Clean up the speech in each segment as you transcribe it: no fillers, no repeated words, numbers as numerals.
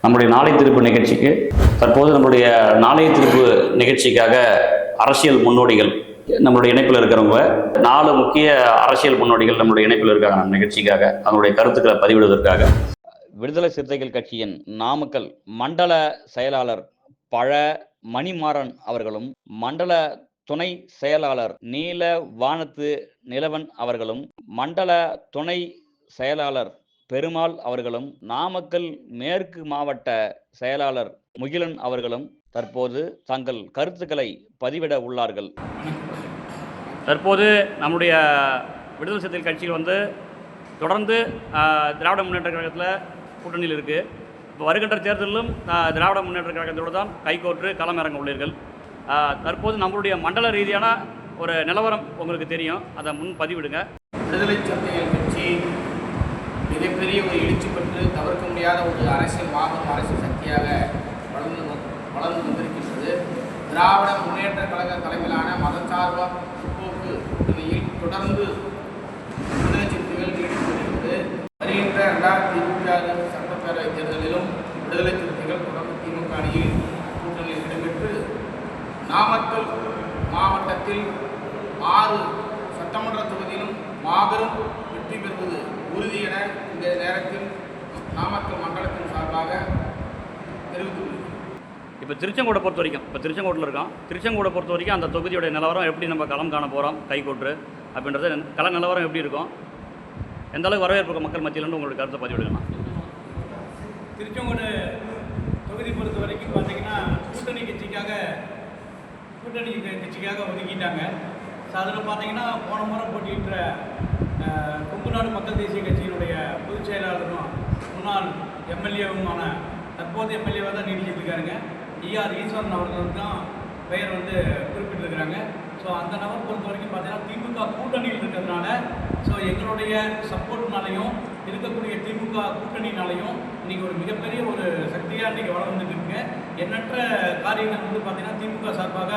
நம்முடைய நாளை திருப்பு நிகழ்ச்சிக்கு தற்போது நம்முடைய நாளைய திருப்பு நிகழ்ச்சிக்காக அரசியல் முன்னோடிகள் நம்மளுடைய இணைப்பில் இருக்கிறவங்க 4 முக்கிய அரசியல் முன்னோடிகள் நம்மளுடைய இணைப்பில் இருக்காங்க. நம்ம நிகழ்ச்சிக்காக அவங்களுடைய கருத்துக்களை பதிவிடுவதற்காக விடுதலை சிறுத்தைகள் கட்சியின் நாமக்கல் மண்டல செயலாளர் பழ மணிமாறன் அவர்களும், மண்டல துணை செயலாளர் நீல வானத்து நிலவன் அவர்களும், மண்டல துணை செயலாளர் பெருமாள் அவர்களும், நாமக்கல் மேற்கு மாவட்ட செயலாளர் முகிலன் அவர்களும் தற்போது தங்கள் கருத்துக்களை பதிவிட உள்ளார்கள். தற்போது நம்முடைய விடுதலை சிறுத்தைகள் கட்சிகள் தொடர்ந்து திராவிட முன்னேற்ற கழகத்தில் கூட்டணியில் இருக்குது. இப்போ வருகின்ற தேர்தலிலும் திராவிட முன்னேற்ற கழகத்தோடு தான் கைகோற்று களமிறங்க உள்ளீர்கள். தற்போது நம்மளுடைய மண்டல ரீதியான ஒரு நிலவரம் உங்களுக்கு தெரியும், அதை முன் பதிவிடுங்க. விடுதலை சிறுத்தைகள் கட்சி மிகப்பெரிய ஒரு எழுச்சி பெற்று தவிர்க்க முடியாத ஒரு மாபெரும் அரசியல் சக்தியாக வளர்ந்து வந்திருக்கின்றது. திராவிட முன்னேற்ற கழக தலைமையிலான மதச்சார்ப முற்போக்கு கூட்டணியில் தொடர்ந்து விடுதலை சிறுத்தைகள் ஈடுபட்டிருக்கிறது. வருகின்ற 2026 சட்டப்பேரவை தேர்தலிலும் விடுதலை சிறுத்தைகள் தொடர்ந்து திமுக அணியில் கூட்டணியில் இடம்பெற்று நாமக்கல் மாவட்டத்தில் 6 சட்டமன்ற தொகுதியிலும் மாபெரும் வெற்றி பெறுவது உறுதி என இந்த நேரத்தில் நாமக்கல் மண்டலத்தின் சார்பாக தெரிவித்துள்ளது. இப்போ திருச்செங்கோடை பொறுத்த வரைக்கும், இப்போ திருச்செங்கோட்டில் இருக்கோம். திருச்செங்கோடை பொறுத்த வரைக்கும் அந்த தொகுதியோடைய நிலவரம் எப்படி நம்ம களம் காண போகிறோம், கைகோற்று அப்படின்றது கள நிலவரம் எப்படி இருக்கும், எந்த அளவுக்கு வரவேற்பு மக்கள் மத்தியிலேருந்து உங்களுடைய கருத்தை பதிவிடுங்கண்ணா. திருச்செங்கோடு தொகுதி பொறுத்த வரைக்கும் பார்த்தீங்கன்னா கூட்டணி கட்சிக்காக ஒதுக்கிட்டாங்க. ஸோ அதில் பார்த்தீங்கன்னா போன முறை போட்டியிட்ட கொங்குநாடு மக்கள் தேசிய கட்சியினுடைய பொதுச் செயலாளரும் முன்னாள் எம்எல்ஏவுமான தற்போது எம்எல்ஏவாக தான் நீடிச்சிட்டு இருக்காருங்க ER ஈஸ்வரன் அவர்களுக்கு தான் பெயர் குறிப்பிட்டிருக்கிறாங்க. ஸோ அந்த நபர் பொறுத்த வரைக்கும் பார்த்தீங்கன்னா திமுக கூட்டணியில் இருக்கிறதுனால ஸோ எங்களுடைய சப்போர்ட்னாலையும் இருக்கக்கூடிய திமுக கூட்டணினாலையும் இன்றைக்கி ஒரு மிகப்பெரிய ஒரு சக்தியாக இன்றைக்கி வளர்ந்துட்டு இருக்குங்க. எண்ணற்ற காரியங்கள் பார்த்தீங்கன்னா திமுக சார்பாக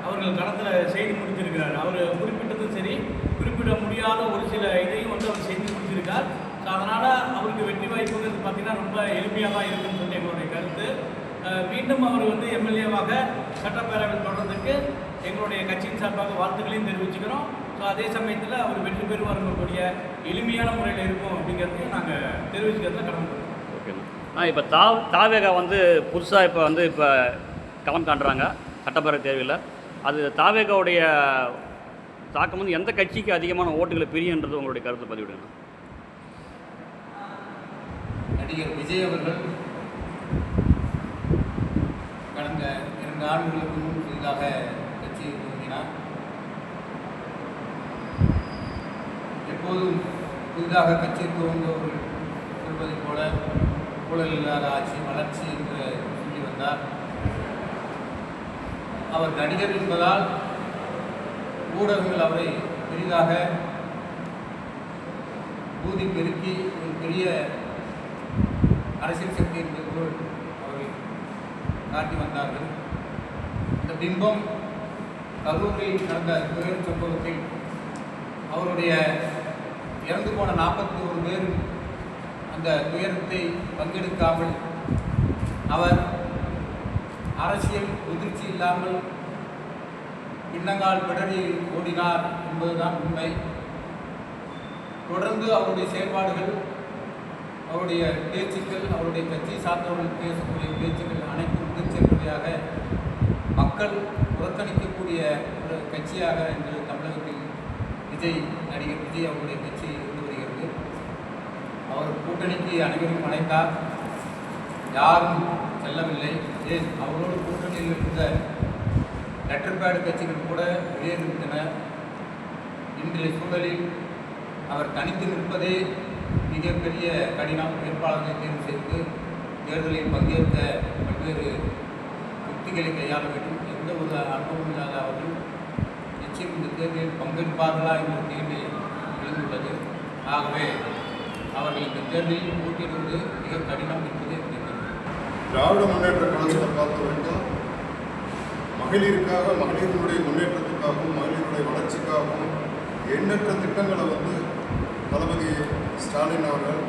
அவர்கள் களத்தில் செய்து முடித்திருக்கிறார். அவர் குறிப்பிட்டதும் சரி, குறிப்பிட முடியாத ஒரு சில இதையும் அவர் செய்து முடித்திருக்கார். ஸோ அதனால் அவருக்கு வெற்றி வாய்ப்புங்கிறது பார்த்திங்கன்னா ரொம்ப எளிமையாக தான் இருக்குன்னு சொல்லி எங்களுடைய கருத்து. மீண்டும் அவர் எம்எல்ஏவாக சட்டப்பேரவையில் தொடர்றதுக்கு எங்களுடைய கட்சியின் சார்பாக வாழ்த்துக்களையும் தெரிவிச்சுக்கிறோம். ஸோ அதே சமயத்தில் அவர் வெற்றி பெறுவாருங்கக்கூடிய எளிமையான முறையில் இருக்கும் அப்படிங்கிறதையும் நாங்கள் தெரிவிச்சுக்கிறத கடமைப்படுறோம். ஓகேண்ணா. இப்போ தாவேகா புதுசாக இப்போ களம் காண்றாங்க சட்டப்பேரவை தேர்வில். அது தாவேகாவுடைய தாக்கம் எந்த கட்சிக்கு அதிகமான ஓட்டுகளை பிரியுன்றது உங்களுடைய கருத்தை பதிவிடுங்க. நடிகர் விஜய் அவர்கள் கடந்த 2 ஆண்டுகளுக்கு முன் புதிதாக கட்சியை துவங்கினார். எப்போதும் புதிதாக கட்சியை துவங்குபவர்கள் சொல்வதைப் போல ஊழல் இல்லாத ஆட்சி, வளர்ச்சி என்று சொல்லி வந்தார். அவர் நடிகர் என்பதால் ஊடகங்கள் அவரை பெரிதாக ஊதி பெருக்கி ஒரு பெரிய அரசியல் சக்தி என்பது போல் அவரை காட்டி வந்தார்கள். இந்த பிம்பம் கரூரில் நடந்த துயர் சம்பவத்தில் அவருடைய இறந்து போன 41 பேர் அந்த துயரத்தை பங்கெடுக்காமல் அவர் அரசியல் முதிர்ச்சி இல்லாமல் பின்னங்கால் பிடரி ஓடினார் என்பதுதான் உண்மை. தொடர்ந்து அவருடைய செயல்பாடுகள், அவருடைய பேச்சுக்கள், அவருடைய கட்சி சார்ந்தவர்கள் பேசக்கூடிய பேச்சுக்கள் அனைத்தும் முதிர்ச்சியாக மக்கள் புறக்கணிக்கக்கூடிய ஒரு கட்சியாக இன்று தமிழகத்தில் நடிகர் விஜய் அவருடைய கட்சி இருந்து வருகிறது. அவர் கூட்டணிக்கு அனைவரும் அழைத்தார், யாரும் செல்லவில்லை. ஏன் அவரோடு கூட்டணியில் இருந்த லெட்டர்பேடு கட்சிகள் கூட வெளியேறிவிட்டன. இன்றைய சூழலில் அவர் தனித்து நிற்பதே மிகப்பெரிய கடினம். வேட்பாளர்களை தேர்வு செய்து தேர்தலில் பங்கேற்க பல்வேறு யுக்திகளை கையாள வேண்டும். எந்த ஒரு அனுபவம் இல்லாத அவர்கள் நிச்சயம் இந்த தேர்தலில் பங்கேற்பார்களா என்ற கேள்வி எழுந்துள்ளது. ஆகவே அவர்கள் இந்த தேர்தலில் போட்டியிடுவது மிக கடினம் என்பதே தெரிகிறது. திராவிட முன்னேற்ற கழகத்தை பார்த்த வரைக்கும் மகளிருக்காக, மகளிருடைய முன்னேற்றத்துக்காகவும் மகளிருடைய வளர்ச்சிக்காகவும் எண்ணற்ற திட்டங்களை தளபதி ஸ்டாலின் அவர்கள்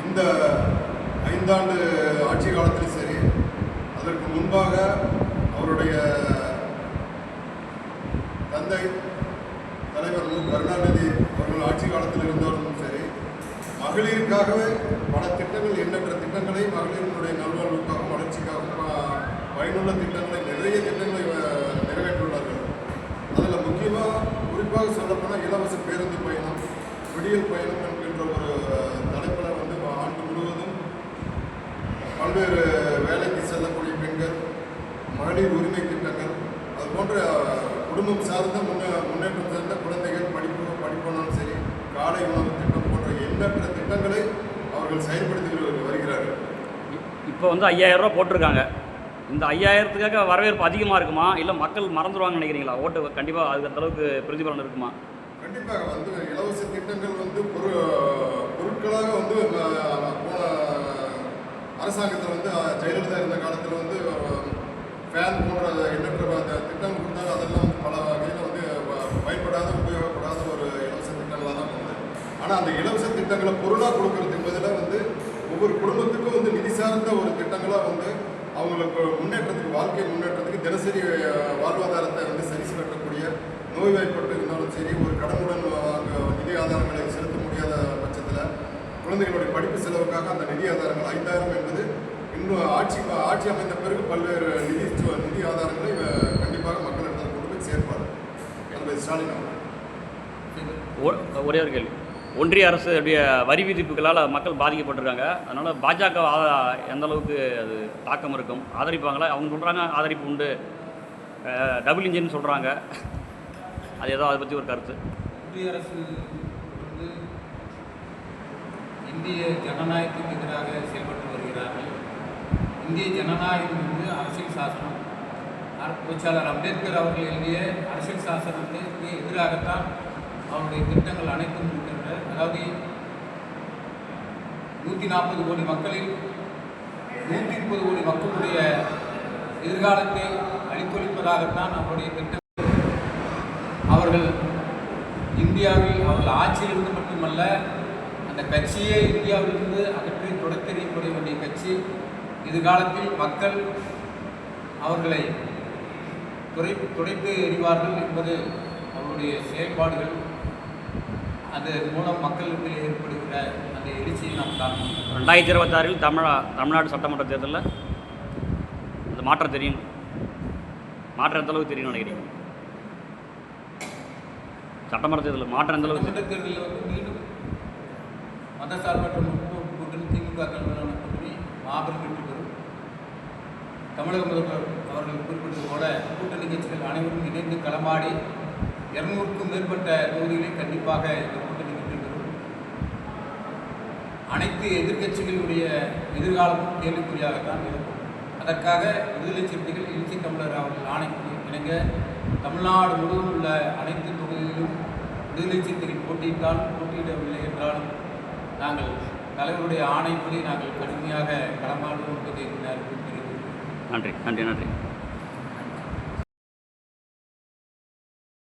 இந்த 5 ஆண்டு ஆட்சி காலத்திலும் சரி, அதற்கு முன்பாக அவருடைய தந்தை தலைவர் மு. கருணாநிதி அவர்கள் ஆட்சி காலத்தில் இருந்தாலும் சரி, மகளிருக்காகவே பல திட்டங்கள், எண்ணற்ற திட்டங்களை மகளிரினுடைய நல்வாழ்வுக்காகவும் வளர்ச்சிக்காகவும் பயனுள்ள திட்டங்களை, நிறைய திட்டங்களை நிறைவேற்றியுள்ளார்கள். அதில் முக்கியமாக குறிப்பாக சொல்லப்போனால் இலவச பேருந்து பயணம், விடியல் பயணம் என்கின்ற ஒரு தலைப்பில் ஆண்டு முழுவதும் பல்வேறு வேலைக்கு செல்லக்கூடிய பெண்கள், மகளிர் உரிமை திட்டங்கள், அது போன்ற குடும்பம் சார்ந்த முன்னேற்றம் சார்ந்த குழந்தைகள் படிப்பானாலும் சரி, காலை உணவு திட்டம் போன்ற எண்ணற்ற திட்டங்களை அவர்கள் செயல்படுத்தி வருகிறார்கள். இப்போ 5000 ரூபா போட்டிருக்காங்க. இந்த 5000த்துக்காக வரவேற்பு அதிகமாக இருக்குமா, இல்லை மக்கள் மறந்துடுவாங்கன்னு நினைக்கிறீங்களா? ஓட்டு கண்டிப்பாக அதுக்கு அந்தளவுக்கு பிரதிபலன் இருக்குமா? கண்டிப்பாக இலவச திட்டங்கள் பொருட்களாக போன அரசாங்கத்தில் ஜெயலலிதா இருந்த காலத்தில் ஃபேன் போன்ற எண்ணற்ற திட்டம் கொடுத்தாலும் அதெல்லாம் பல வகையில் பயன்படாத, உபயோகப்படாத ஒரு இலவச திட்டங்களாக தான் போகுது. ஆனால் அந்த இலவச திட்டங்களை பொருளாக கொடுக்கறதுக்கு பதிலாக ஒவ்வொரு குடும்பத்துக்கும் நிதி சார்ந்த ஒரு திட்டங்களாக அவங்களுக்கு முன்னேற்றத்துக்கு, வாழ்க்கை முன்னேற்றத்துக்கு, தினசரி வாழ்வாதாரத்தை சரி கட்டக்கூடிய, நோய்வாய்ப்பட்டு இருந்தாலும் சரி, ஒரு கடனுடன் நிதி ஆதாரங்களை செலுத்த முடியாத பட்சத்தில் குழந்தைகளுடைய படிப்பு செலவுக்காக அந்த நிதி ஆதாரங்கள் 5000 என்பது இன்னும் ஆட்சி அமைந்த பிறகு பல்வேறு நிதி ஆதாரங்களை கண்டிப்பாக மக்களிடத்தில் கொண்டு போய் சேர்ப்பார் என்பது ஸ்டாலின் அவர்கள். ஒரே ஒரு கேள்வி. ஒன்றிய அரசுடைய வரி விதிப்புகளால் மக்கள் பாதிக்கப்பட்டிருக்காங்க. அதனால் பாஜக எந்த அளவுக்கு அது தாக்கம் இருக்கும்? ஆதரிப்பாங்களா? அவங்க சொல்கிறாங்க ஆதரிப்பு உண்டு, டபுள் இன்ஜின் சொல்கிறாங்க. அது ஏதோ அதை பற்றி ஒரு கருத்து. ஒன்றிய அரசு இந்திய ஜனநாயகத்துக்கு எதிராக செயல்பட்டு வருகிறார்கள். இந்திய ஜனநாயகம் அரசியல் சாசனம், புரட்சியாளர் அம்பேத்கர் அவர்கள் எழுதிய அரசியல் சாசனத்துக்கு எதிராகத்தான் அவருடைய திட்டங்கள் அனைத்தும் இருக்கின்றன. அதாவது 140 கோடி மக்களில் 130 கோடி மக்களுடைய எதிர்காலத்தை அழித்தொழிப்பதாகத்தான் அவருடைய திட்டம். அவர்கள் இந்தியாவில் அவர்கள் ஆட்சியிலிருந்து மட்டுமல்ல, அந்த கட்சியே இந்தியாவிலிருந்து அகற்றி தொடத்தெறியப்பட வேண்டிய கட்சி. எதிர்காலத்தில் மக்கள் அவர்களை துடைத்து எறிவார்கள் என்பது அவருடைய செயல்பாடுகள். அது மூலம் மக்களுக்கு ஏற்படுகிற அந்த எழுச்சியை நாம் காணணும். 2026 தமிழ்நாடு சட்டமன்ற தேர்தலில் அந்த மாற்றம் தெரியும். மாற்றம் எந்த அளவுக்கு தெரியும்னு நினைக்கிறீங்க? சட்டமன்ற தேர்தலில் மாற்றம் எந்த அளவுக்கு? சட்டமன்ற தேர்தலில் மீண்டும் மதசார்பற்ற முற்போக்கு கூட்டணி, திமுக தலைமையிலான கூட்டணி மாபெரும் வெற்றி பெறும். தமிழக முதல்வர் அவர்கள் குறிப்பிட்டது போல கூட்டணி கட்சிகள் அனைவரும் இணைந்து களமாடி 200க்கும் மேற்பட்ட தொகுதிகளை கண்டிப்பாக இந்த கூட்டணி வெற்றி பெறும். அனைத்து எதிர்கட்சிகளுடைய எதிர்காலமும் கேள்விக்குறியாகத்தான் இருக்கும். அதற்காக விடுதலை சிறுத்தைகள், எழுச்சி தமிழர் அவர்கள் ஆணைக்கு இணங்க தமிழ்நாடு முழுவதும் உள்ள அனைத்து தொகுதிகளிலும் விடுதலை சிறுத்தைகள் போட்டியிடவில்லை என்றாலும் நாங்கள் தலைவருடைய ஆணைப்படி நாங்கள் கடுமையாக களமாடுவோம் என்பதை தெரிவித்துள்ளோம். நன்றி.